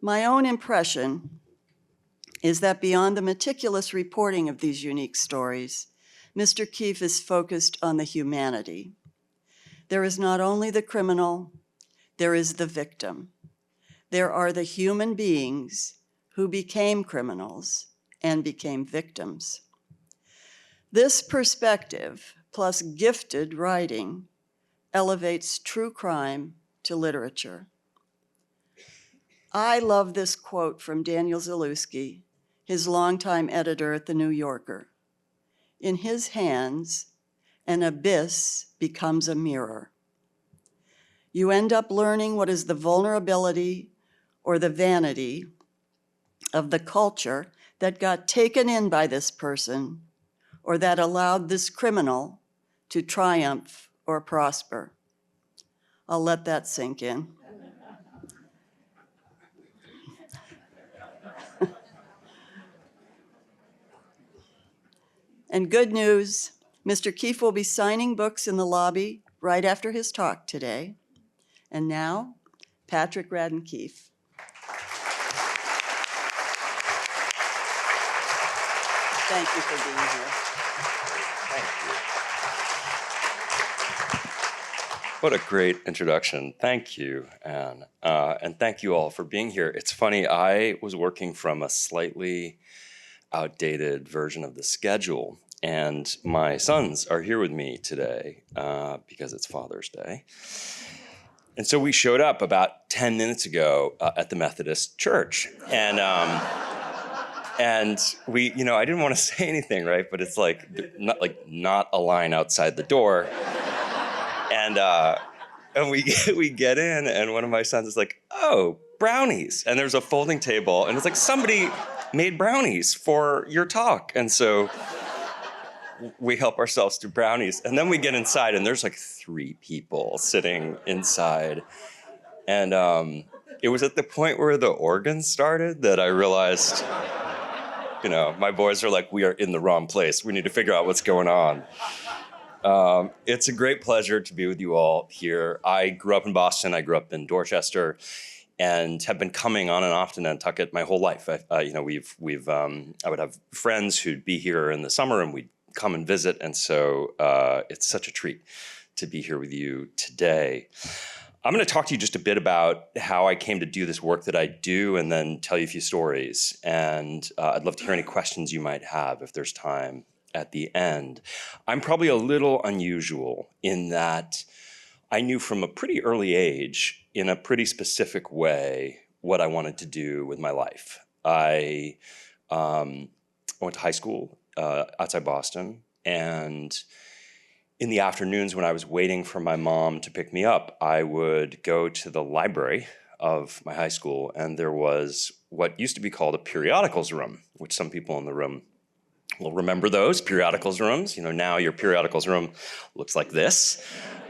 My own impression is that beyond the meticulous reporting of these unique stories, Mr. Keefe is focused on the humanity. There is not only the criminal, there is the victim. There are the human beings who became criminals and became victims. This perspective, plus gifted writing, elevates true crime to literature. I love this quote from Daniel Zalewski, his longtime editor at The New Yorker. In his hands, an abyss becomes a mirror. You end up learning what is the vulnerability or the vanity of the culture that got taken in by this person or that allowed this criminal to triumph or prosper. I'll let that sink in. And good news, Mr. Keefe will be signing books in the lobby right after his talk today. And now, Patrick Radden Keefe. Thank you for being here. Thank you. What a great introduction. Thank you, Anne. And thank you all for being here. It's funny, I was working from a slightly outdated version of the schedule, and my sons are here with me today because it's Father's Day. And so we showed up about 10 minutes ago at the Methodist Church. And we, I didn't want to say anything, right? But it's not a line outside the door. And we get in, and one of my sons is like, "Oh, brownies!" And there's a folding table, and it's like somebody made brownies for your talk, and so we help ourselves to brownies, and then we get inside, and there's like 3 people sitting inside, and it was at the point where the organ started that I realized, my boys are like, "We are in the wrong place. We need to figure out what's going on." It's a great pleasure to be with you all here. I grew up in Boston. I grew up in Dorchester, and have been coming on and off to Nantucket my whole life. I would have friends who'd be here in the summer, and we'd come and visit. And so it's such a treat to be here with you today. I'm going to talk to you just a bit about how I came to do this work that I do, and then tell you a few stories. And I'd love to hear any questions you might have if there's time at the end. I'm probably a little unusual in that I knew from a pretty early age, in a pretty specific way, what I wanted to do with my life. I went to high school outside Boston, and in the afternoons when I was waiting for my mom to pick me up, I would go to the library of my high school, and there was what used to be called a periodicals room, which some people in the room will remember those periodicals rooms. Now your periodicals room looks like this.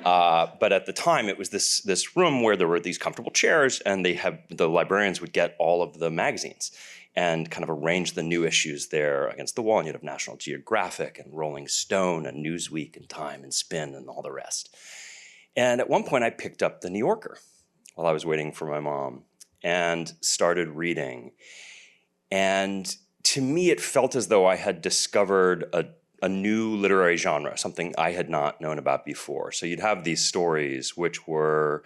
But at the time, it was this room where there were these comfortable chairs, and the librarians would get all of the magazines and kind of arrange the new issues there against the wall. And you'd have National Geographic and Rolling Stone and Newsweek and Time and Spin and all the rest. And at one point, I picked up the New Yorker while I was waiting for my mom and started reading. And to me, it felt as though I had discovered a new literary genre, something I had not known about before. So you'd have these stories which were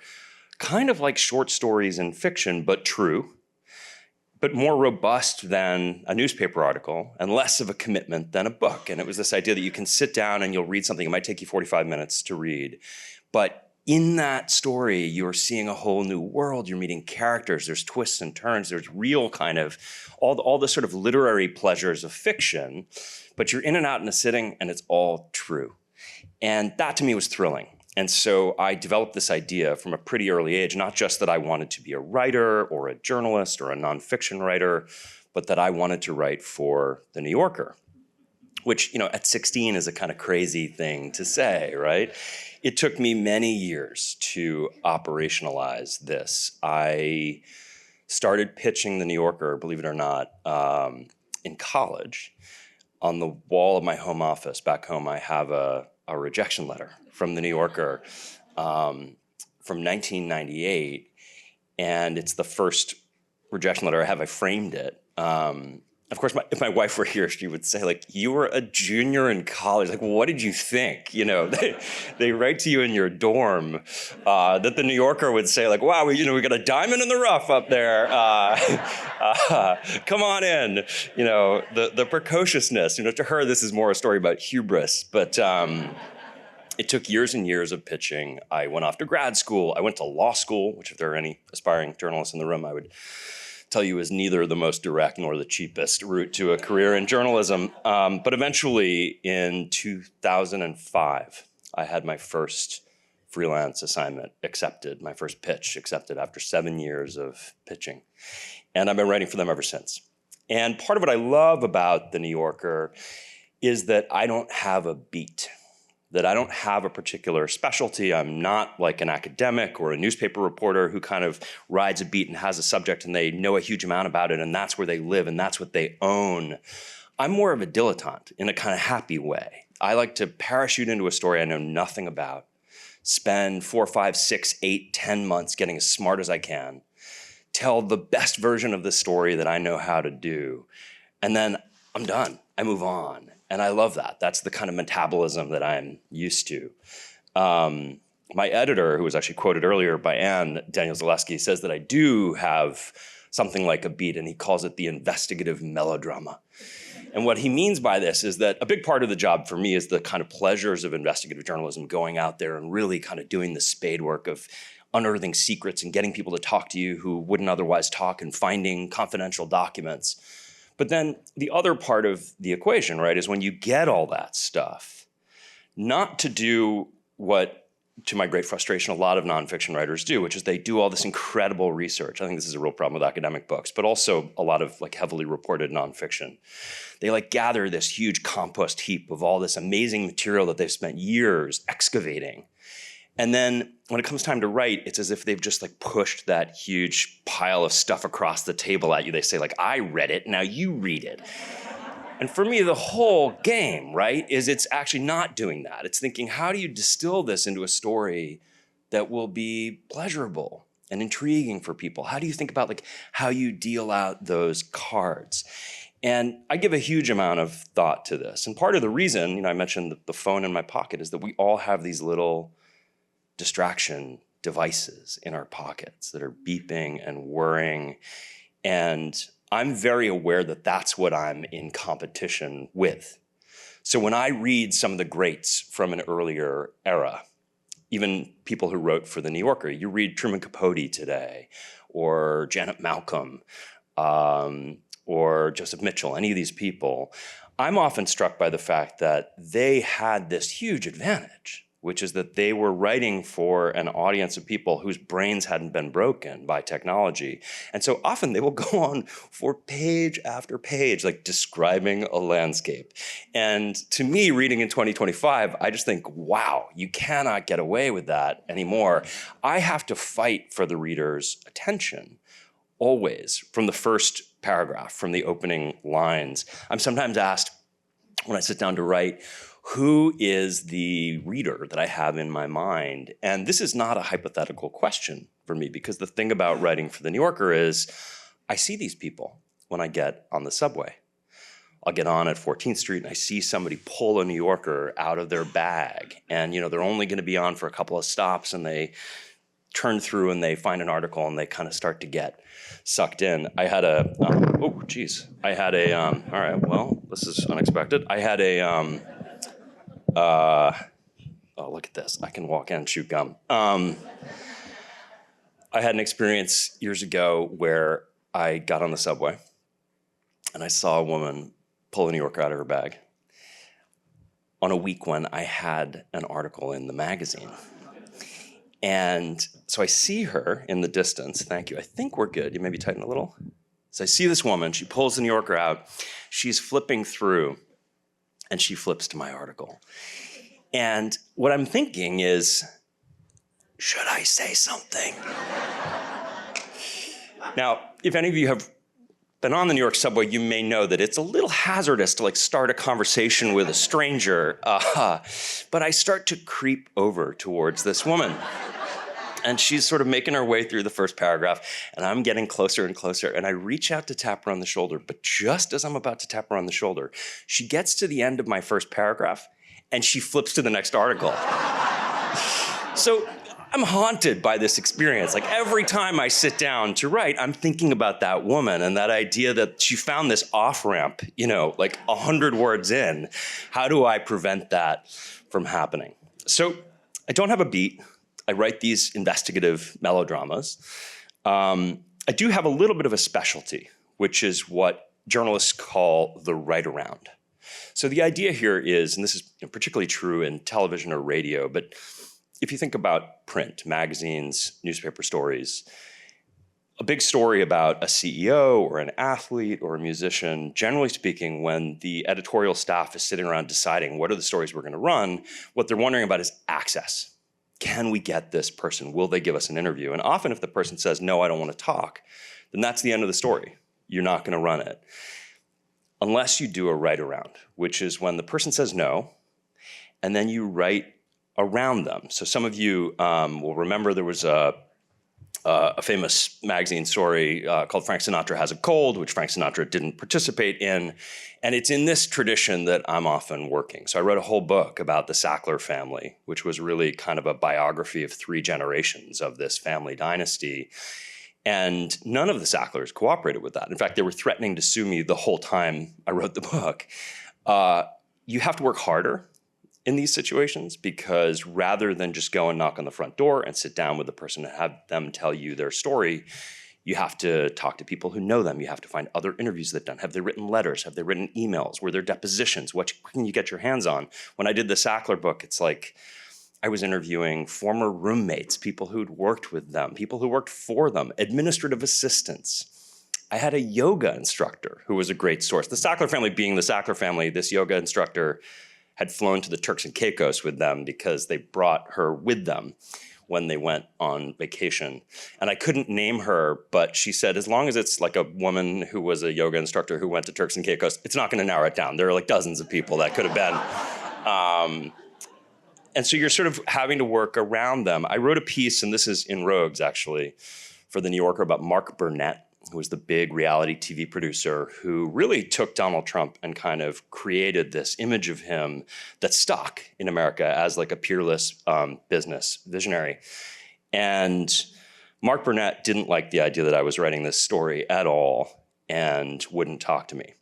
kind of like short stories in fiction, but true, but more robust than a newspaper article and less of a commitment than a book. And it was this idea that you can sit down and you'll read something. It might take you 45 minutes to read, but in that story, you're seeing a whole new world. You're meeting characters. There's twists and turns. There's real kind of all the sort of literary pleasures of fiction, but you're in and out in a sitting, and it's all true. And that to me was thrilling. And so I developed this idea from a pretty early age, not just that I wanted to be a writer or a journalist or a nonfiction writer, but that I wanted to write for The New Yorker, which, at 16 is a kind of crazy thing to say, right? It took me many years to operationalize this. I started pitching The New Yorker, believe it or not, in college. On the wall of my home office back home, I have a rejection letter from The New Yorker from 1998, and it's the first rejection letter I have, I framed it. Of course, if my wife were here, she would say, like, you were a junior in college. Like, what did you think? You know, they write to you in your dorm that the New Yorker would say, like, wow, we got a diamond in the rough up there. Come on in. You know, the precociousness. You know, to her, this is more a story about hubris. But it took years and years of pitching. I went off to grad school. I went to law school, which if there are any aspiring journalists in the room, I would tell you is neither the most direct nor the cheapest route to a career in journalism. But eventually in 2005, I had my first freelance assignment accepted, my first pitch accepted after 7 years of pitching. And I've been writing for them ever since. And part of what I love about The New Yorker is that I don't have a beat, that I don't have a particular specialty. I'm not like an academic or a newspaper reporter who kind of rides a beat and has a subject and they know a huge amount about it and that's where they live and that's what they own. I'm more of a dilettante in a kind of happy way. I like to parachute into a story I know nothing about, spend 4, 5, 6, 8, 10 months getting as smart as I can, tell the best version of the story that I know how to do, and then I'm done. I move on. And I love that. That's the kind of metabolism that I'm used to. My editor, who was actually quoted earlier by Anne, Daniel Zaleski, says that I do have something like a beat, and he calls it the investigative melodrama. And what he means by this is that a big part of the job for me is the kind of pleasures of investigative journalism, going out there and really kind of doing the spade work of unearthing secrets and getting people to talk to you who wouldn't otherwise talk and finding confidential documents. But then the other part of the equation, right, is when you get all that stuff, not to do what, to my great frustration, a lot of nonfiction writers do, which is they do all this incredible research. I think this is a real problem with academic books, but also a lot of like heavily reported nonfiction. They like gather this huge compost heap of all this amazing material that they've spent years excavating. And then when it comes time to write, it's as if they've just like pushed that huge pile of stuff across the table at you. They say like, I read it, now you read it. And for me, the whole game, right, is it's actually not doing that. It's thinking, how do you distill this into a story that will be pleasurable and intriguing for people? How do you think about like how you deal out those cards? And I give a huge amount of thought to this. And part of the reason, you know, I mentioned the phone in my pocket is that we all have these little distraction devices in our pockets that are beeping and whirring. And I'm very aware that that's what I'm in competition with. So when I read some of the greats from an earlier era, even people who wrote for The New Yorker, you read Truman Capote today, or Janet Malcolm, or Joseph Mitchell, any of these people, I'm often struck by the fact that they had this huge advantage, which is that they were writing for an audience of people whose brains hadn't been broken by technology. And so often they will go on for page after page, like describing a landscape. And to me, reading in 2025, I just think, wow, you cannot get away with that anymore. I have to fight for the reader's attention, always, from the first paragraph, from the opening lines. I'm sometimes asked, when I sit down to write, who is the reader that I have in my mind? And this is not a hypothetical question for me, because the thing about writing for The New Yorker is I see these people when I get on the subway. I'll get on at 14th Street and I see somebody pull a New Yorker out of their bag. And, you know, they're only going to be on for a couple of stops, and they turn through and they find an article and they kind of start to get sucked in. I had a, all right, well, this is unexpected. I had a, oh, look at this. I can walk in and chew gum. I had an experience years ago where I got on the subway and I saw a woman pull a New Yorker out of her bag on a week when I had an article in the magazine. And so I see her in the distance. Thank you. I think we're good. You maybe tighten a little. So I see this woman. She pulls the New Yorker out. She's flipping through, and she flips to my article. And what I'm thinking is, should I say something? Now, if any of you have been on the New York subway, you may know that it's a little hazardous to like start a conversation with a stranger. But I start to creep over towards this woman. And she's sort of making her way through the first paragraph, and I'm getting closer and closer, and I reach out to tap her on the shoulder, but just as I'm about to tap her on the shoulder, she gets to the end of my first paragraph, and she flips to the next article. So I'm haunted by this experience. Like every time I sit down to write, I'm thinking about that woman and that idea that she found this off-ramp, like 100 words in. How do I prevent that from happening? So I don't have a beat. I write these investigative melodramas. I do have a little bit of a specialty, which is what journalists call the write around. So the idea here is, and this is particularly true in television or radio, but if you think about print, magazines, newspaper stories, a big story about a CEO or an athlete or a musician, generally speaking, when the editorial staff is sitting around deciding what are the stories we're going to run, what they're wondering about is access. Can we get this person? Will they give us an interview? And often if the person says, no, I don't want to talk, then that's the end of the story. You're not going to run it. Unless you do a write around, which is when the person says no, and then you write around them. So some of you will remember there was a famous magazine story called Frank Sinatra Has a Cold, which Frank Sinatra didn't participate in. And it's in this tradition that I'm often working. So I wrote a whole book about the Sackler family, which was really kind of a biography of 3 generations of this family dynasty. And none of the Sacklers cooperated with that. In fact, they were threatening to sue me the whole time I wrote the book. You have to work harder in these situations, because rather than just go and knock on the front door and sit down with the person and have them tell you their story, you have to talk to people who know them. You have to find other interviews they've done. Have they written letters? Have they written emails? Were there depositions? What can you get your hands on? When I did the Sackler book, it's like I was interviewing former roommates, people who'd worked with them, people who worked for them, administrative assistants. I had a yoga instructor who was a great source. The Sackler family being the Sackler family, this yoga instructor had flown to the Turks and Caicos with them because they brought her with them when they went on vacation. And I couldn't name her, but she said, as long as it's like a woman who was a yoga instructor who went to Turks and Caicos, it's not going to narrow it down. There are like dozens of people that could have been. And so you're sort of having to work around them. I wrote a piece, and this is in Rogues actually, for the New Yorker about Mark Burnett, who was the big reality TV producer who really took Donald Trump and kind of created this image of him that stuck in America as like a peerless business visionary. And Mark Burnett didn't like the idea that I was writing this story at all and wouldn't talk to me.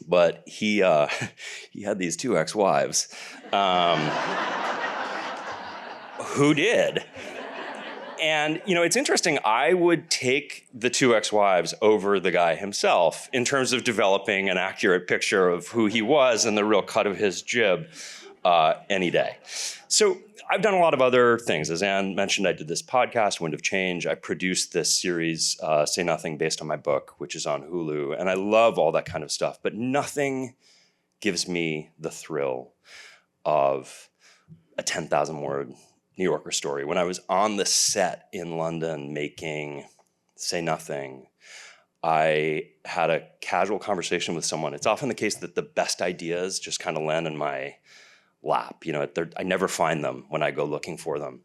But he had these 2 ex-wives who did. And, it's interesting. I would take the 2 ex-wives over the guy himself in terms of developing an accurate picture of who he was and the real cut of his jib any day. So I've done a lot of other things. As Anne mentioned, I did this podcast, Wind of Change. I produced this series, Say Nothing, based on my book, which is on Hulu. And I love all that kind of stuff. But nothing gives me the thrill of a 10,000-word New Yorker story. When I was on the set in London making Say Nothing, I had a casual conversation with someone. It's often the case that the best ideas just kind of land in my lap. I never find them when I go looking for them.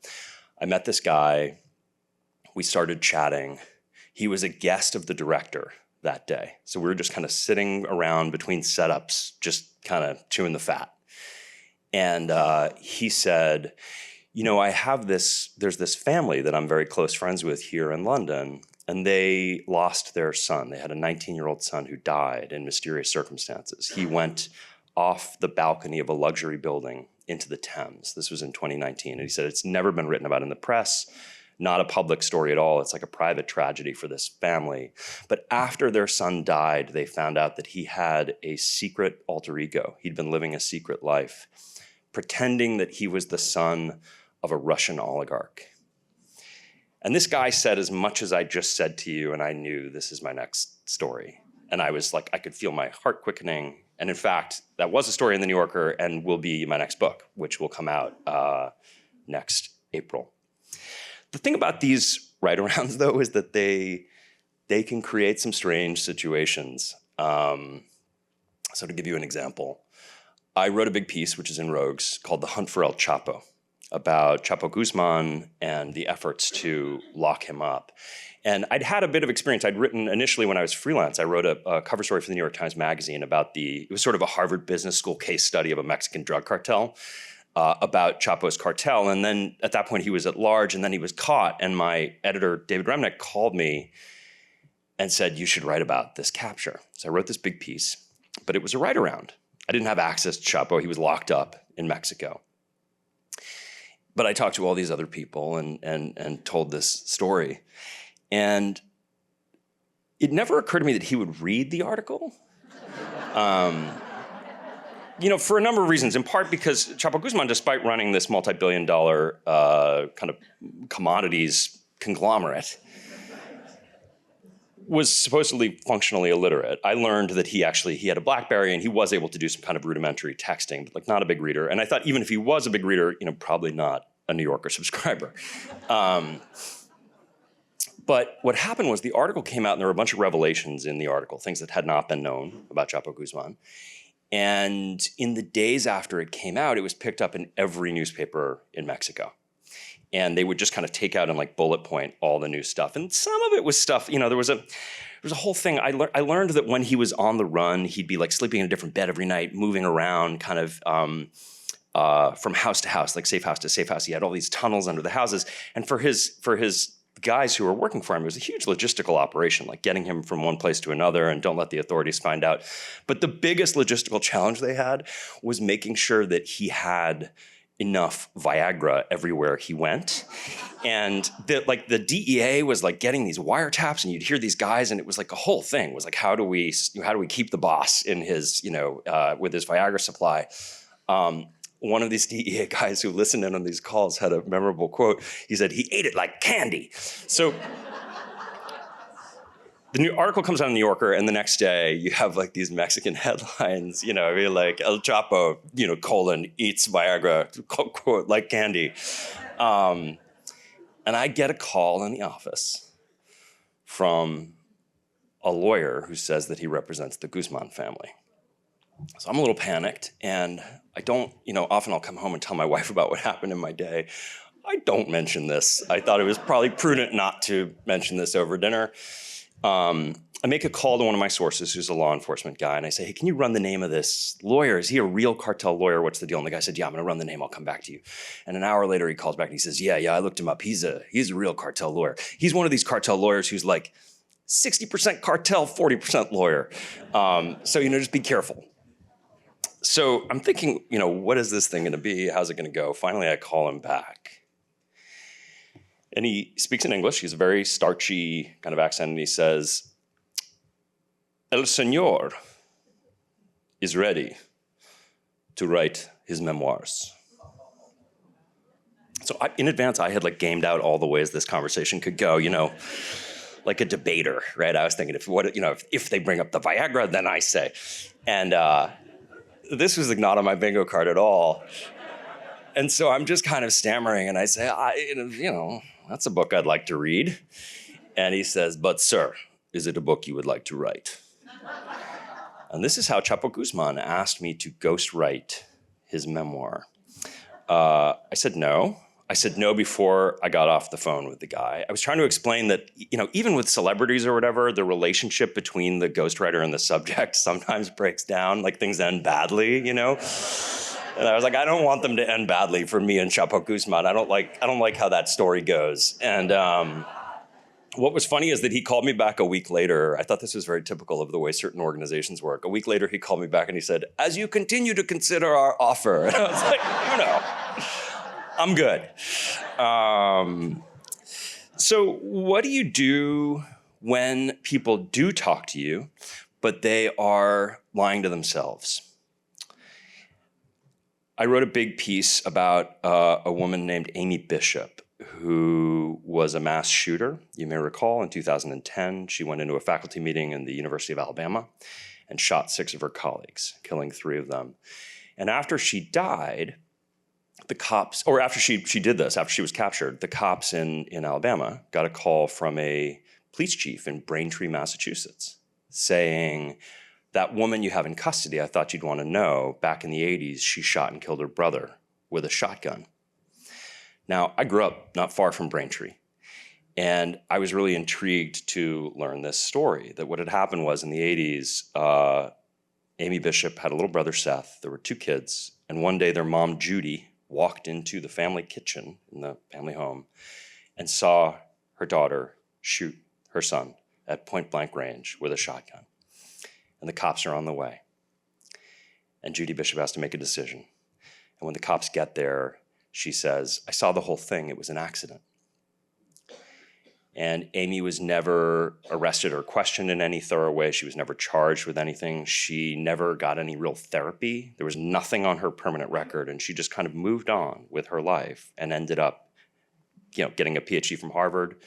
I met this guy. We started chatting. He was a guest of the director that day. So we were just kind of sitting around between setups, just kind of chewing the fat. And he said, there's this family that I'm very close friends with here in London, and they lost their son. They had a 19-year-old son who died in mysterious circumstances. He went off the balcony of a luxury building into the Thames. This was in 2019. And he said, it's never been written about in the press, not a public story at all. It's like a private tragedy for this family. But after their son died, they found out that he had a secret alter ego. He'd been living a secret life, pretending that he was the son of a Russian oligarch. And this guy said as much as I just said to you, and I knew this is my next story. And I was like, I could feel my heart quickening. And in fact, that was a story in the New Yorker and will be my next book, which will come out next April. The thing about these write-arounds, though, is that they can create some strange situations. So to give you an example, I wrote a big piece, which is in Rogues, called The Hunt for El Chapo. about Chapo Guzman and the efforts to lock him up. And I'd had a bit of experience. I'd written initially when I was freelance, I wrote a cover story for the New York Times Magazine about it was sort of a Harvard Business School case study of a Mexican drug cartel about Chapo's cartel. And then at that point he was at large and then he was caught. And my editor, David Remnick, called me and said, you should write about this capture. So I wrote this big piece, but it was a write around. I didn't have access to Chapo. He was locked up in Mexico. But I talked to all these other people and told this story. And it never occurred to me that he would read the article. For a number of reasons, in part because Chapo Guzman, despite running this multi-billion-dollar kind of commodities conglomerate, was supposedly functionally illiterate. I learned that he had a BlackBerry and he was able to do some kind of rudimentary texting, but like not a big reader. And I thought even if he was a big reader, probably not a New Yorker subscriber. But what happened was the article came out and there were a bunch of revelations in the article, things that had not been known about Chapo Guzman. And in the days after it came out, it was picked up in every newspaper in Mexico. And they would just kind of take out and like bullet point all the new stuff. And some of it was stuff, there was a whole thing. I learned that when he was on the run, he'd be like sleeping in a different bed every night, moving around kind of from house to house, like safe house to safe house. He had all these tunnels under the houses. And for his guys who were working for him, it was a huge logistical operation, like getting him from one place to another and don't let the authorities find out. But the biggest logistical challenge they had was making sure that he had enough Viagra everywhere he went. And the DEA was like getting these wiretaps and you'd hear these guys and it was like a whole thing. It was like, how do we keep the boss in his, with his Viagra supply? One of these DEA guys who listened in on these calls had a memorable quote. He said, he ate it like candy. So the new article comes out in the New Yorker, and the next day you have like these Mexican headlines, like El Chapo, eats Viagra, quote, like candy. And I get a call in the office from a lawyer who says that he represents the Guzman family. So I'm a little panicked, and I don't, often I'll come home and tell my wife about what happened in my day. I don't mention this. I thought it was probably prudent not to mention this over dinner. I make a call to one of my sources who's a law enforcement guy, and I say, hey, can you run the name of this lawyer? Is he a real cartel lawyer? What's the deal? And the guy said, yeah, I'm going to run the name. I'll come back to you. And an hour later, he calls back and he says, yeah, I looked him up. He's a real cartel lawyer. He's one of these cartel lawyers who's like 60% cartel, 40% lawyer. So, just be careful. So I'm thinking, what is this thing going to be? How's it going to go? Finally, I call him back. And he speaks in English. He's a very starchy kind of accent. And he says, El Señor is ready to write his memoirs. So in advance, I had like gamed out all the ways this conversation could go, like a debater, right? I was thinking, if they bring up the Viagra, then I say. And this was like not on my bingo card at all. And so I'm just kind of stammering and I say, that's a book I'd like to read. And he says, but sir, is it a book you would like to write? And this is how Chapo Guzman asked me to ghostwrite his memoir. I said no. I said no before I got off the phone with the guy. I was trying to explain that, even with celebrities or whatever, the relationship between the ghostwriter and the subject sometimes breaks down, like things end badly, And I was like, I don't want them to end badly for me and Chapo Guzman. I don't like how that story goes. And what was funny is that he called me back a week later. I thought this was very typical of the way certain organizations work. A week later, he called me back and he said, as you continue to consider our offer. And I was like, I'm good. So what do you do when people do talk to you, but they are lying to themselves? I wrote a big piece about a woman named Amy Bishop, who was a mass shooter. You may recall in 2010, she went into a faculty meeting in the University of Alabama and shot 6 of her colleagues, killing 3 of them. And after she died, the cops, or after she did this, after she was captured, the cops in Alabama got a call from a police chief in Braintree, Massachusetts, saying, that woman you have in custody, I thought you'd want to know, back in the 80s, she shot and killed her brother with a shotgun. Now, I grew up not far from Braintree, and I was really intrigued to learn this story, that what had happened was in the 80s, Amy Bishop had a little brother, Seth. There were 2 kids, and one day their mom, Judy, walked into the family kitchen in the family home and saw her daughter shoot her son at point blank range with a shotgun. And the cops are on the way. And Judy Bishop has to make a decision. And when the cops get there, she says, "I saw the whole thing. It was an accident." And Amy was never arrested or questioned in any thorough way. She was never charged with anything. She never got any real therapy. There was nothing on her permanent record, and she just kind of moved on with her life and ended up, getting a PhD from Harvard,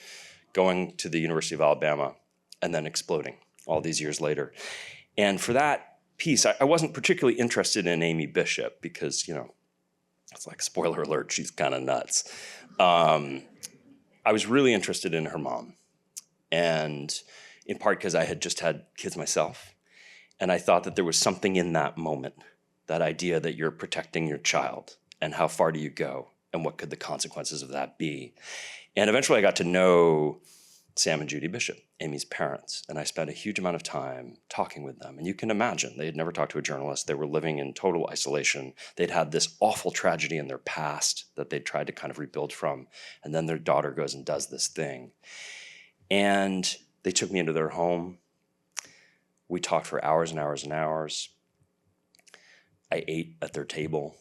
going to the University of Alabama, and then exploding all these years later. And for that piece, I wasn't particularly interested in Amy Bishop because, it's like, spoiler alert, she's kind of nuts. I was really interested in her mom, and in part because I had just had kids myself, and I thought that there was something in that moment, that idea that you're protecting your child, and how far do you go, and what could the consequences of that be? And eventually I got to know Sam and Judy Bishop, Amy's parents, and I spent a huge amount of time talking with them. And you can imagine, they had never talked to a journalist. They were living in total isolation. They'd had this awful tragedy in their past that they'd tried to kind of rebuild from. And then their daughter goes and does this thing. And they took me into their home. We talked for hours and hours and hours. I ate at their table.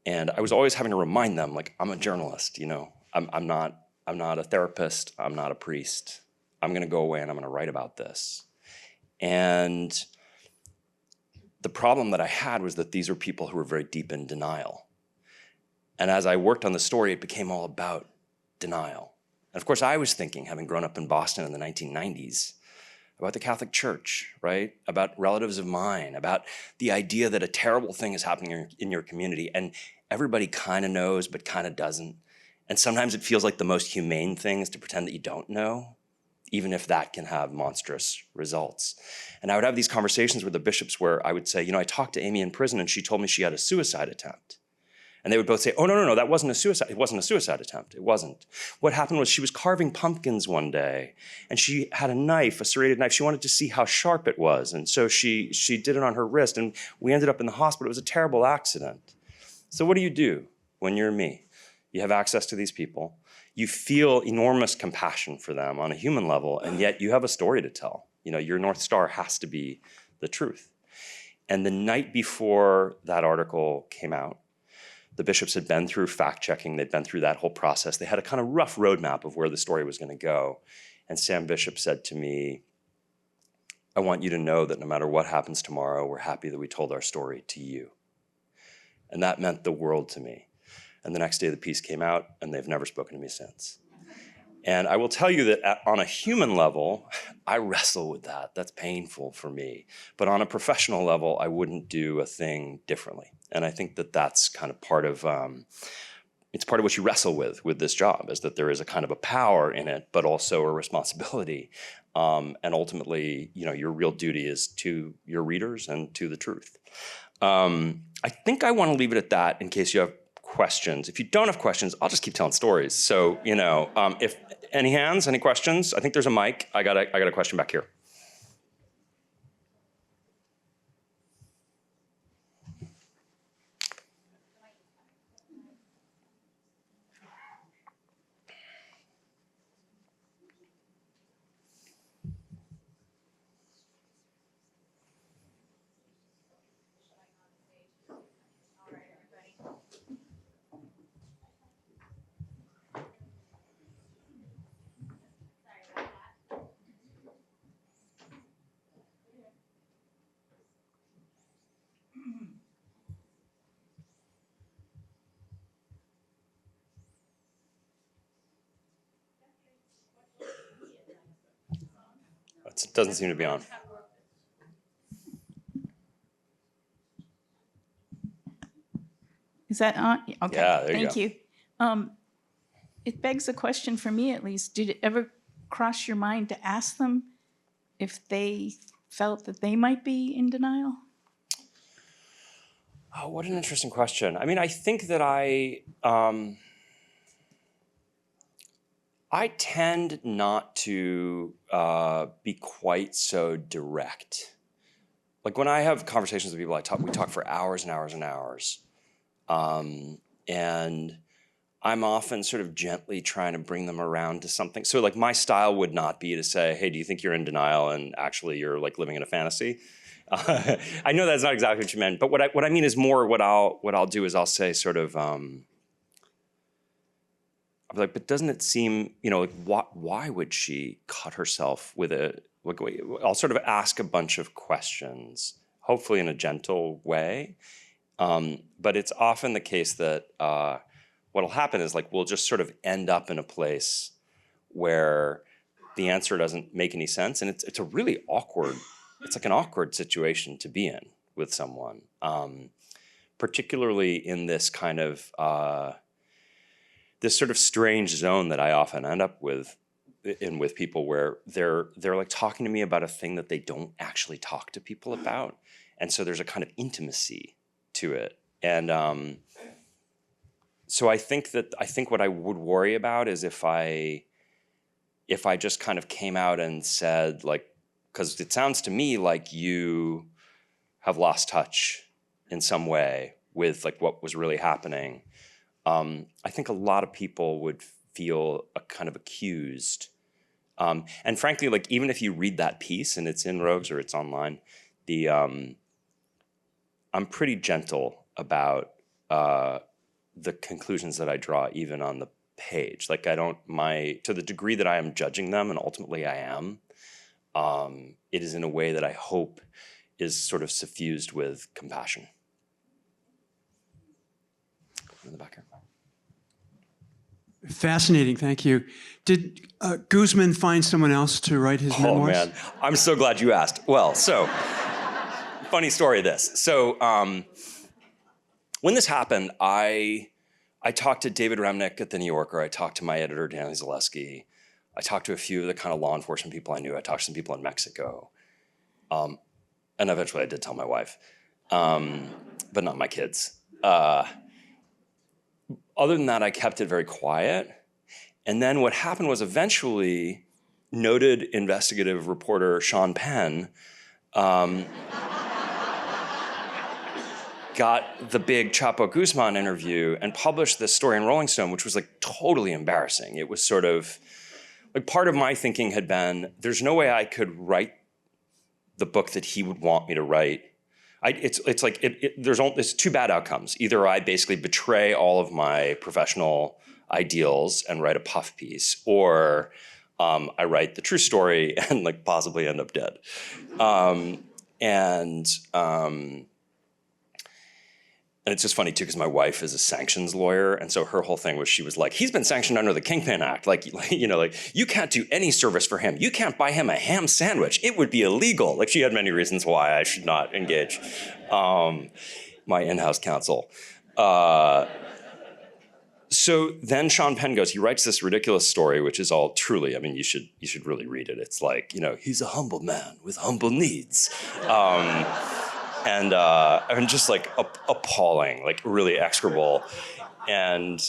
And I was always having to remind them, like, I'm a journalist, I'm not a therapist. I'm not a priest. I'm going to go away and I'm going to write about this. And the problem that I had was that these were people who were very deep in denial. And as I worked on the story, it became all about denial. And of course, I was thinking, having grown up in Boston in the 1990s, about the Catholic Church, right? About relatives of mine, about the idea that a terrible thing is happening in your community, and everybody kind of knows but kind of doesn't. And sometimes it feels like the most humane thing is to pretend that you don't know, even if that can have monstrous results. And I would have these conversations with the bishops where I would say, I talked to Amy in prison and she told me she had a suicide attempt. And they would both say, oh, no, that wasn't a suicide. It wasn't a suicide attempt. It wasn't. What happened was she was carving pumpkins one day and she had a knife, a serrated knife. She wanted to see how sharp it was. And so she did it on her wrist and we ended up in the hospital. It was a terrible accident. So what do you do when you're me? You have access to these people. You feel enormous compassion for them on a human level, and yet you have a story to tell. Your North Star has to be the truth. And the night before that article came out, the bishops had been through fact-checking. They'd been through that whole process. They had a kind of rough roadmap of where the story was going to go. And Sam Bishop said to me, I want you to know that no matter what happens tomorrow, we're happy that we told our story to you. And that meant the world to me. And the next day the piece came out, and they've never spoken to me since. And I will tell you that on a human level, I wrestle with that. That's painful for me. But on a professional level, I wouldn't do a thing differently. And I think that that's kind of part of, it's part of what you wrestle with this job, is that there is a kind of a power in it, but also a responsibility. And ultimately, your real duty is to your readers and to the truth. I think I want to leave it at that in case you have questions. If you don't have questions, I'll just keep telling stories. So, if any hands, any questions? I think there's a mic. I got a question back here. It doesn't seem to be on. Is that on? Okay. Yeah, there you Thank go. you. It begs a question for me, at least. Did it ever cross your mind to ask them if they felt that they might be in denial? Oh, what an interesting question. I mean, I think that I tend not to be quite so direct. Like when I have conversations with people, we talk for hours and hours and hours. And I'm often sort of gently trying to bring them around to something. So like my style would not be to say, hey, do you think you're in denial and actually you're like living in a fantasy? I know that's not exactly what you meant, but what I mean is more what I'll do is I'll say sort of, I'll be like, but doesn't it seem, like why would she cut herself with I'll sort of ask a bunch of questions, hopefully in a gentle way. But it's often the case that what'll happen is like we'll just sort of end up in a place where the answer doesn't make any sense, and it's a really awkward. It's like an awkward situation to be in with someone, particularly in this kind of this sort of strange zone that I often end up with people where they're like talking to me about a thing that they don't actually talk to people about, and so there's a kind of intimacy to it, and so I think what I would worry about is if I just kind of came out and said, like, because it sounds to me like you have lost touch in some way with like what was really happening. I think a lot of people would feel a kind of accused. And frankly, like even if you read that piece and it's in Rogues or it's online, I'm pretty gentle about the conclusions that I draw even on the page. Like to the degree that I am judging them, and ultimately I am, it is in a way that I hope is sort of suffused with compassion. In the back here. Fascinating, thank you. Did Guzman find someone else to write his memoirs? Oh man, I'm so glad you asked. Well, so, funny story this. So, when this happened, I talked to David Remnick at The New Yorker. I talked to my editor, Danny Zaleski. I talked to a few of the kind of law enforcement people I knew. I talked to some people in Mexico. And eventually I did tell my wife, but not my kids. Other than that, I kept it very quiet. And then what happened was eventually noted investigative reporter Sean Penn got the big Chapo Guzman interview and published this story in Rolling Stone, which was like totally embarrassing. It was sort of like part of my thinking had been, there's no way I could write the book that he would want me to write. There's two bad outcomes. Either I basically betray all of my professional ideals and write a puff piece, or I write the true story and like possibly end up dead. And it's just funny too, because my wife is a sanctions lawyer, and so her whole thing was, she was like, he's been sanctioned under the Kingpin Act. Like you can't do any service for him. You can't buy him a ham sandwich. It would be illegal. Like she had many reasons why I should not engage my in-house counsel. So then Sean Penn he writes this ridiculous story, which is all truly, I mean, you should really read it. It's like, he's a humble man with humble needs. And just like appalling, like really execrable. And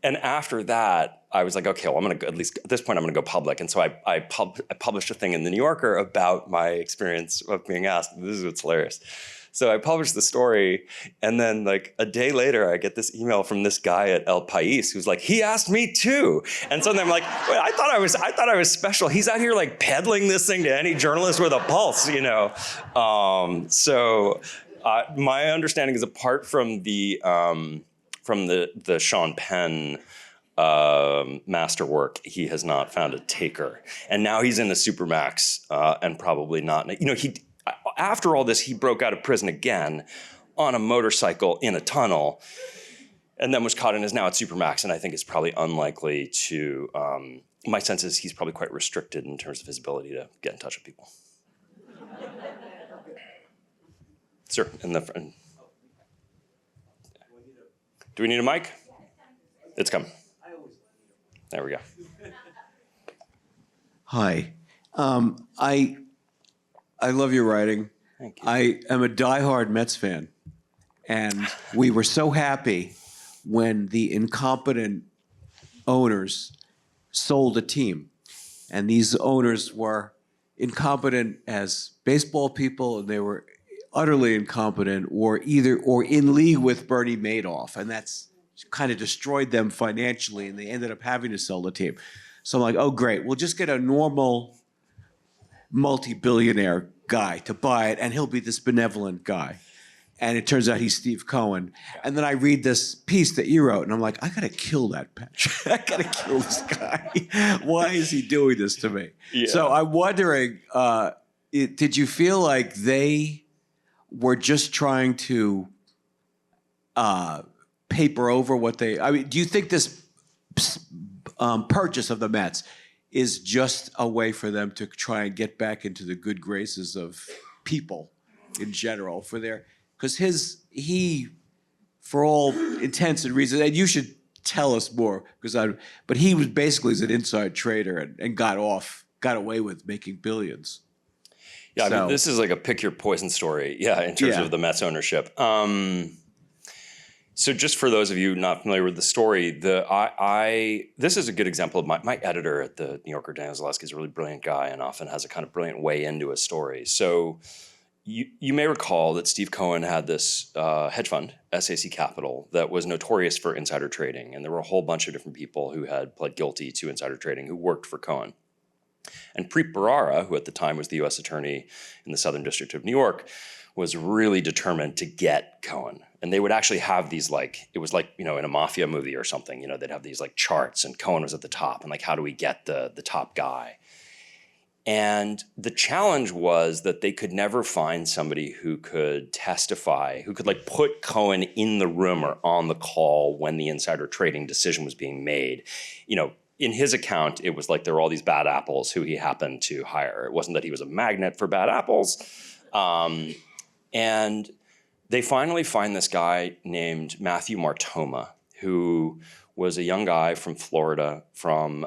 and after that, I was like, okay, well, I'm gonna go, at least at this point, I'm gonna go public. And so I published a thing in The New Yorker about my experience of being asked. This is what's hilarious. So I published the story, and then like a day later, I get this email from this guy at El País who's like, he asked me too. And so then I'm like, wait, I thought I was special. He's out here like peddling this thing to any journalist with a pulse, So my understanding is, apart from the Sean Penn masterwork, he has not found a taker. And now he's in the Supermax and probably not. After all this, he broke out of prison again on a motorcycle in a tunnel, and then was caught and is now at Supermax, and I think it's probably unlikely to, my sense is he's probably quite restricted in terms of his ability to get in touch with people. Sir, in the front. Do we need a mic? It's coming. There we go. Hi. I love your writing. Thank you. I am a diehard Mets fan. And we were so happy when the incompetent owners sold a team. And these owners were incompetent as baseball people, and they were utterly incompetent or in league with Bernie Madoff. And that's kind of destroyed them financially, and they ended up having to sell the team. So I'm like, oh, great. We'll just get a normal multi-billionaire guy to buy it, and he'll be this benevolent guy. And it turns out he's Steve Cohen. And then I read this piece that you wrote, and I'm like, I gotta kill that bitch. I gotta kill this guy. Why is he doing this to me? Yeah. So I'm wondering, did you feel like they were just trying to paper over what they... I mean, do you think this purchase of the Mets is just a way for them to try and get back into the good graces of people in general for their... Because he, for all intents and reasons, and you should tell us more, but he was basically an inside trader and got away with making billions. Yeah, So, I mean, this is like a pick your poison story, in terms of the Mets ownership. So just for those of you not familiar with the story, this is a good example of my editor at the New Yorker, Daniel Zaleski, is a really brilliant guy and often has a kind of brilliant way into a story. So you may recall that Steve Cohen had this hedge fund, SAC Capital, that was notorious for insider trading. And there were a whole bunch of different people who had pled guilty to insider trading who worked for Cohen. And Preet Bharara, who at the time was the U.S. attorney in the Southern District of New York, was really determined to get Cohen. And they would actually have these it was like, in a mafia movie or something, they'd have these charts, and Cohen was at the top, and how do we get the top guy? And the challenge was that they could never find somebody who could testify, who could put Cohen in the room or on the call when the insider trading decision was being made. In his account, it was there were all these bad apples who he happened to hire. It wasn't that he was a magnet for bad apples. And they finally find this guy named Matthew Martoma, who was a young guy from Florida, from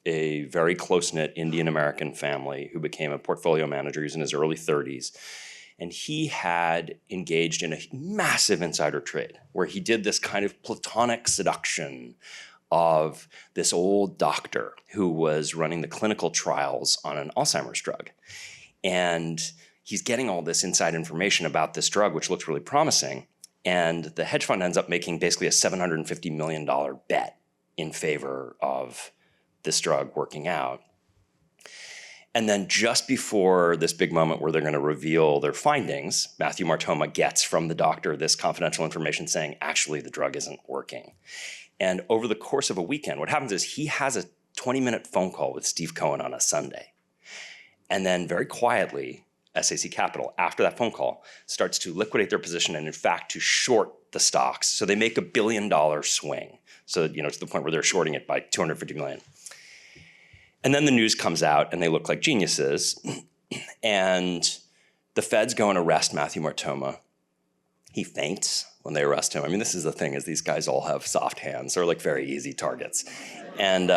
a very close-knit Indian-American family who became a portfolio manager. He was in his early 30s. And he had engaged in a massive insider trade where he did this kind of platonic seduction of this old doctor who was running the clinical trials on an Alzheimer's drug. And he's getting all this inside information about this drug, which looks really promising. And the hedge fund ends up making basically a $750 million bet in favor of this drug working out. And then just before this big moment where they're going to reveal their findings, Matthew Martoma gets from the doctor this confidential information saying, actually, the drug isn't working. And over the course of a weekend, what happens is he has a 20-minute phone call with Steve Cohen on a Sunday. And then very quietly, SAC Capital, after that phone call, starts to liquidate their position and, in fact, to short the stocks. So they make $1 billion swing. So, to the point where they're shorting it by $250 million. And then the news comes out, and they look like geniuses. And the feds go and arrest Matthew Martoma. He faints when they arrest him. I mean, this is the thing, is these guys all have soft hands. They're very easy targets. And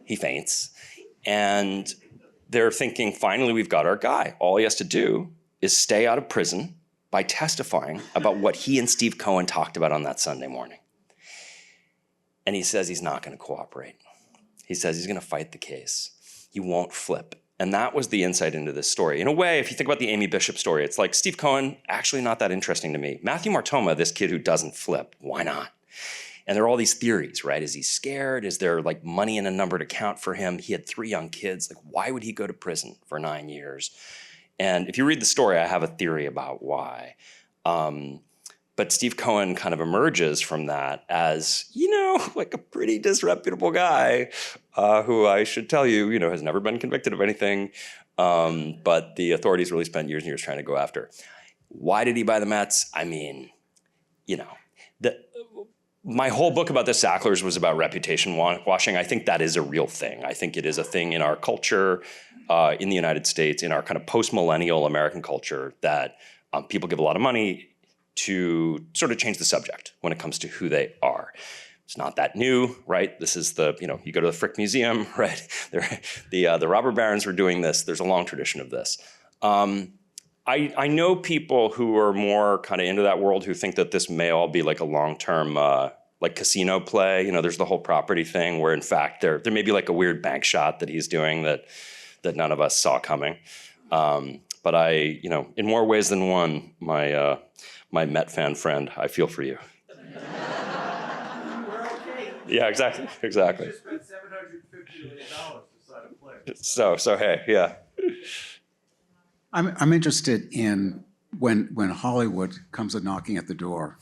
he faints. And they're thinking, finally, we've got our guy. All he has to do is stay out of prison by testifying about what he and Steve Cohen talked about on that Sunday morning. And he says he's not going to cooperate. He says he's going to fight the case. He won't flip. And that was the insight into this story. In a way, if you think about the Amy Bishop story, it's Steve Cohen, actually not that interesting to me. Matthew Martoma, this kid who doesn't flip, why not? And there are all these theories, right? Is he scared? Is there money in a numbered account for him? He had 3 young kids. Why would he go to prison for 9 years? And if you read the story, I have a theory about why. But Steve Cohen kind of emerges from that as, a pretty disreputable guy who I should tell you, has never been convicted of anything. But the authorities really spent years and years trying to go after. Why did he buy the Mets? I mean, my whole book about the Sacklers was about reputation washing. I think that is a real thing. I think it is a thing in our culture, in the United States, in our kind of post-millennial American culture, that people give a lot of money to sort of change the subject when it comes to who they are. It's not that new, right? This is you go to the Frick Museum, right? The robber barons were doing this. There's a long tradition of this. I know people who are more kind of into that world who think that this may all be a long-term like casino play. You know, there's the whole property thing where in fact there may be like a weird bank shot that he's doing that none of us saw coming. But I, you know, in more ways than one, my Met fan friend, I feel for you. Yeah, exactly. You just spent $750 million to sign a play. So hey, yeah. I'm interested in when Hollywood comes a knocking at the door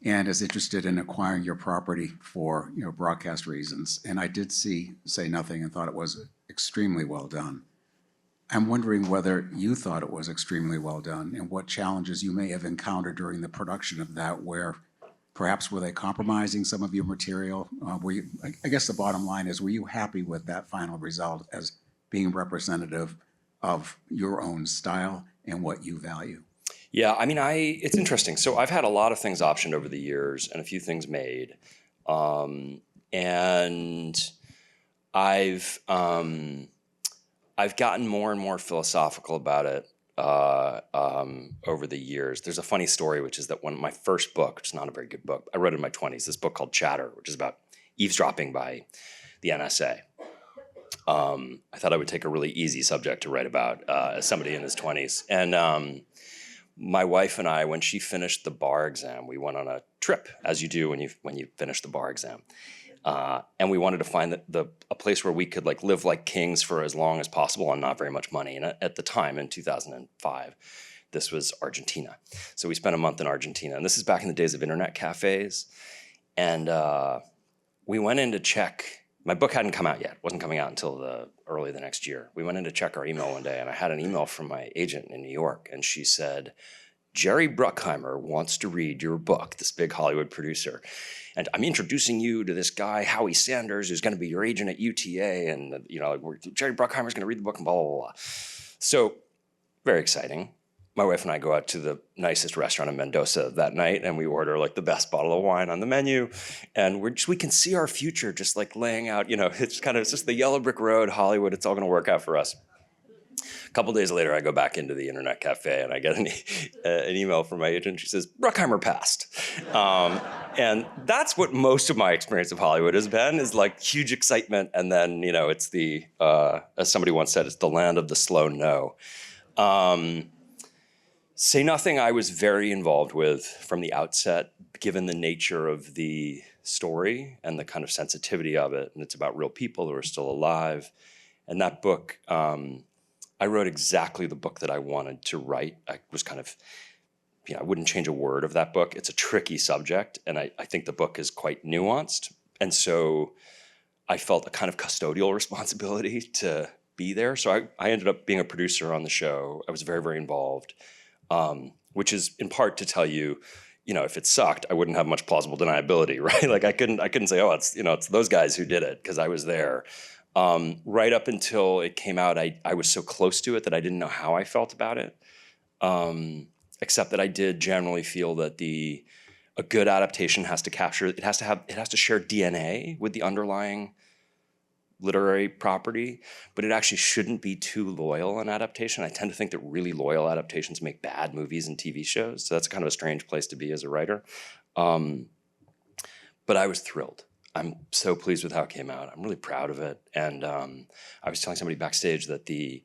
and is interested in acquiring your property for, you know, broadcast reasons. And I did see Say Nothing and thought it was extremely well done. I'm wondering whether you thought it was extremely well done and what challenges you may have encountered during the production of that, where perhaps were they compromising some of your material? I guess the bottom line is, were you happy with that final result as being representative of your own style and what you value? Yeah, I mean, it's interesting. So I've had a lot of things optioned over the years and a few things made. And I've gotten more and more philosophical about it over the years. There's a funny story, which is that when my first book, which is not a very good book, I wrote it in my 20s, this book called Chatter, which is about eavesdropping by the NSA. I thought I would take a really easy subject to write about as somebody in his 20s. And my wife and I, when she finished the bar exam, we went on a trip, as you do when you finish the bar exam. And we wanted to find a place where we could like live like kings for as long as possible on not very much money. And at the time, in 2005, this was Argentina. So we spent a month in Argentina. And this is back in the days of internet cafes. And we went in to check. My book hadn't come out yet. It wasn't coming out until early the next year. We went in to check our email one day, and I had an email from my agent in New York. And she said, Jerry Bruckheimer wants to read your book, this big Hollywood producer. And I'm introducing you to this guy, Howie Sanders, who's going to be your agent at UTA. And, you know, Jerry Bruckheimer's going to read the book and blah, blah, blah. So very exciting. My wife and I go out to the nicest restaurant in Mendoza that night, and we order like the best bottle of wine on the menu. And we can see our future just like laying out, you know, it's just the yellow brick road, Hollywood. It's all going to work out for us. A couple days later, I go back into the internet cafe and I get an email from my agent. She says, Bruckheimer passed. And that's what most of my experience of Hollywood has been, is like huge excitement. And then, you know, it's as somebody once said, it's the land of the slow no. Say Nothing I was very involved with from the outset, given the nature of the story and the kind of sensitivity of it. And it's about real people who are still alive. And that book, I wrote exactly the book that I wanted to write. I was kind of, you know, I wouldn't change a word of that book. It's a tricky subject, and I think the book is quite nuanced. And so I felt a kind of custodial responsibility to be there. So I ended up being a producer on the show. I was very, very involved, which is in part to tell you, you know, if it sucked, I wouldn't have much plausible deniability, right? Like I couldn't say, oh, it's those guys who did it, because I was there. Right up until it came out, I was so close to it that I didn't know how I felt about it, except that I did generally feel that a good adaptation has to share DNA with the underlying literary property, but it actually shouldn't be too loyal an adaptation. I tend to think that really loyal adaptations make bad movies and TV shows, so that's kind of a strange place to be as a writer. But I was thrilled. I'm so pleased with how it came out. I'm really proud of it. And I was telling somebody backstage that in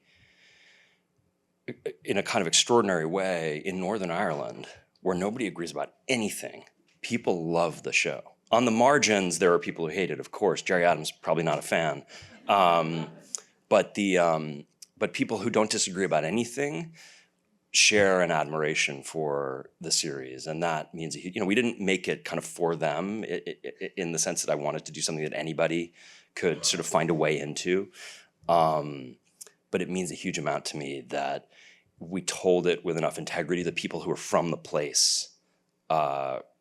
a kind of extraordinary way, in Northern Ireland, where nobody agrees about anything, people love the show. On the margins, there are people who hate it, of course. Jerry Adams, probably not a fan. But people who don't disagree about anything share an admiration for the series, and that means, you know, we didn't make it kind of for them in the sense that I wanted to do something that anybody could sort of find a way into, but it means a huge amount to me that we told it with enough integrity that people who are from the place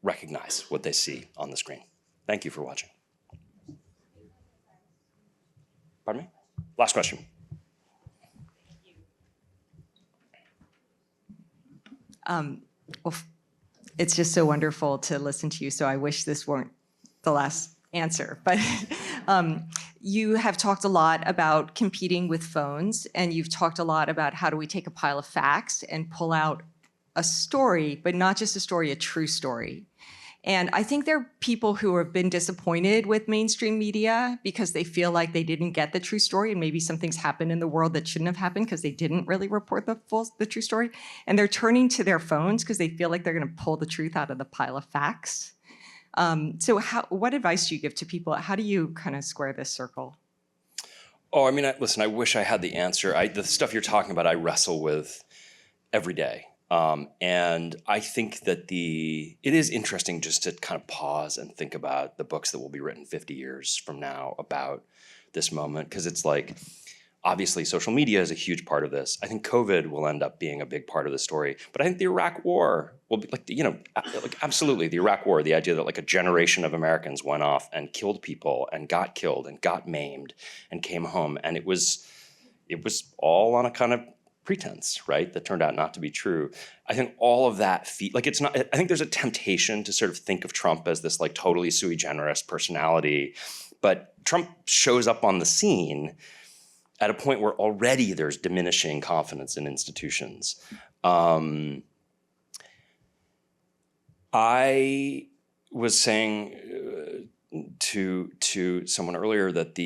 recognize what they see on the screen. Thank you for watching. Pardon me? Last question. Well, it's just so wonderful to listen to you. So I wish this weren't the last answer. But you have talked a lot about competing with phones, and you've talked a lot about how do we take a pile of facts and pull out a story, but not just a story, a true story. And I think there are people who have been disappointed with mainstream media because they feel like they didn't get the true story, and maybe something's happened in the world that shouldn't have happened because they didn't really report the true story. And they're turning to their phones because they feel like they're going to pull the truth out of the pile of facts. So what advice do you give to people? How do you kind of square this circle? Oh, I mean, listen, I wish I had the answer. The stuff you're talking about, I wrestle with every day. And I think that it is interesting just to kind of pause and think about the books that will be written 50 years from now about this moment. Because it's like, obviously, social media is a huge part of this. I think COVID will end up being a big part of the story. But I think the Iraq War will be absolutely the Iraq War, the idea that like a generation of Americans went off and killed people and got killed and got maimed and came home. And it was all on a kind of pretense, right? That turned out not to be true. I think all of that it's not, I think there's a temptation to sort of think of Trump as this like totally sui generis personality, but Trump shows up on the scene at a point where already there's diminishing confidence in institutions. I was saying to someone earlier that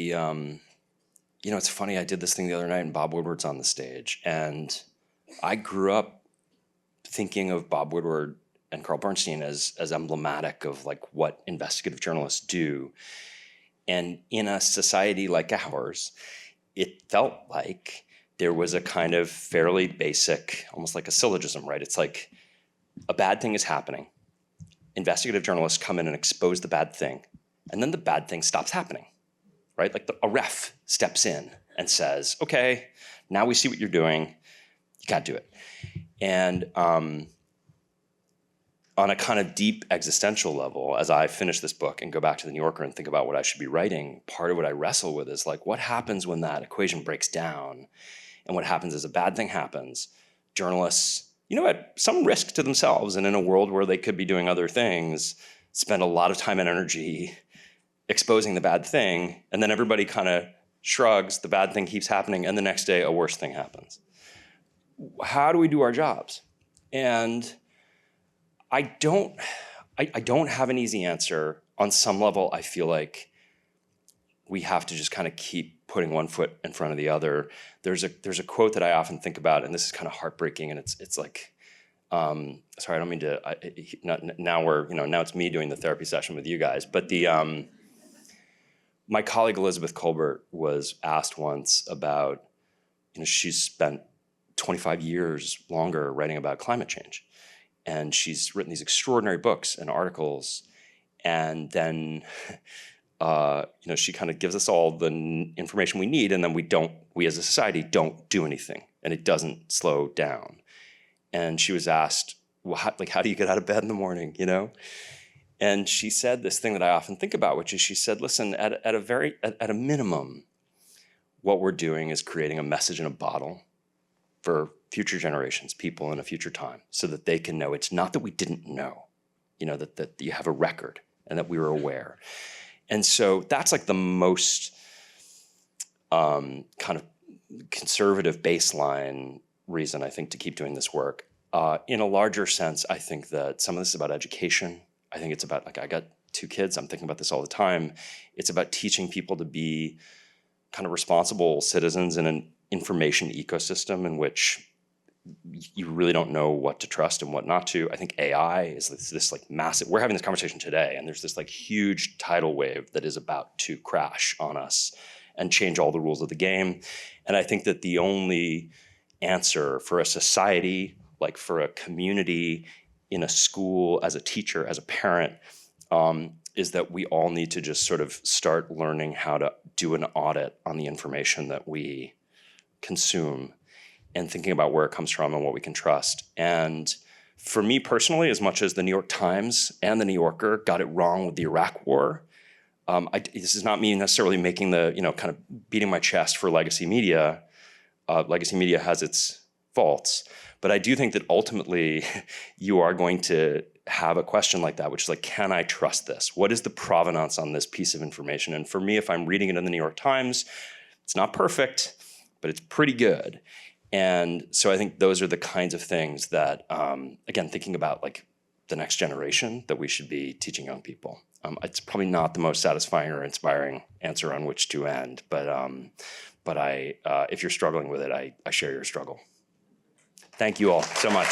it's funny, I did this thing the other night and Bob Woodward's on the stage. And I grew up thinking of Bob Woodward and Carl Bernstein as emblematic of like what investigative journalists do. And in a society like ours, it felt like there was a kind of fairly basic, almost like a syllogism, right? It's like a bad thing is happening. Investigative journalists come in and expose the bad thing. And then the bad thing stops happening, right? Like a ref steps in and says, okay, now we see what you're doing. You got to do it. And on a kind of deep existential level, as I finish this book and go back to the New Yorker and think about what I should be writing, part of what I wrestle with is like, what happens when that equation breaks down? And what happens is a bad thing happens. Journalists, at some risk to themselves and in a world where they could be doing other things, spend a lot of time and energy exposing the bad thing, and then everybody kind of shrugs, the bad thing keeps happening, and the next day a worse thing happens. How do we do our jobs? And I don't have an easy answer. On some level, I feel like we have to just kind of keep putting one foot in front of the other. There's a quote that I often think about, and this is kind of heartbreaking, and it's like, sorry, I don't mean to. Now it's me doing the therapy session with you guys, but my colleague Elizabeth Colbert was asked once about, she's spent 25 years longer writing about climate change. And she's written these extraordinary books and articles. And then, she kind of gives us all the information we need. And then we as a society don't do anything. And it doesn't slow down. And she was asked, well, how do you get out of bed in the morning, And she said this thing that I often think about, which is she said, listen, at a minimum, what we're doing is creating a message in a bottle for future generations, people in a future time, so that they can know it's not that we didn't know, that you have a record and that we were aware. And so that's like the most kind of conservative baseline reason, I think, to keep doing this work. In a larger sense, I think that some of this is about education. I think it's about, I got 2 kids, I'm thinking about this all the time. It's about teaching people to be kind of responsible citizens in an information ecosystem in which you really don't know what to trust and what not to. I think AI is this like massive, we're having this conversation today, and there's this like huge tidal wave that is about to crash on us and change all the rules of the game. And I think that the only answer for a society, like for a community, in a school, as a teacher, as a parent, is that we all need to just sort of start learning how to do an audit on the information that we consume and thinking about where it comes from and what we can trust. And for me personally, as much as the New York Times and the New Yorker got it wrong with the Iraq War, this is not me necessarily making kind of beating my chest for legacy media. Legacy media has its faults, but I do think that ultimately you are going to have a question like that, which is like, can I trust this? What is the provenance on this piece of information? And for me, if I'm reading it in the New York Times, it's not perfect, but it's pretty good. And so I think those are the kinds of things that, again, thinking about like the next generation that we should be teaching young people. It's probably not the most satisfying or inspiring answer on which to end, but if you're struggling with it, I share your struggle. Thank you all so much.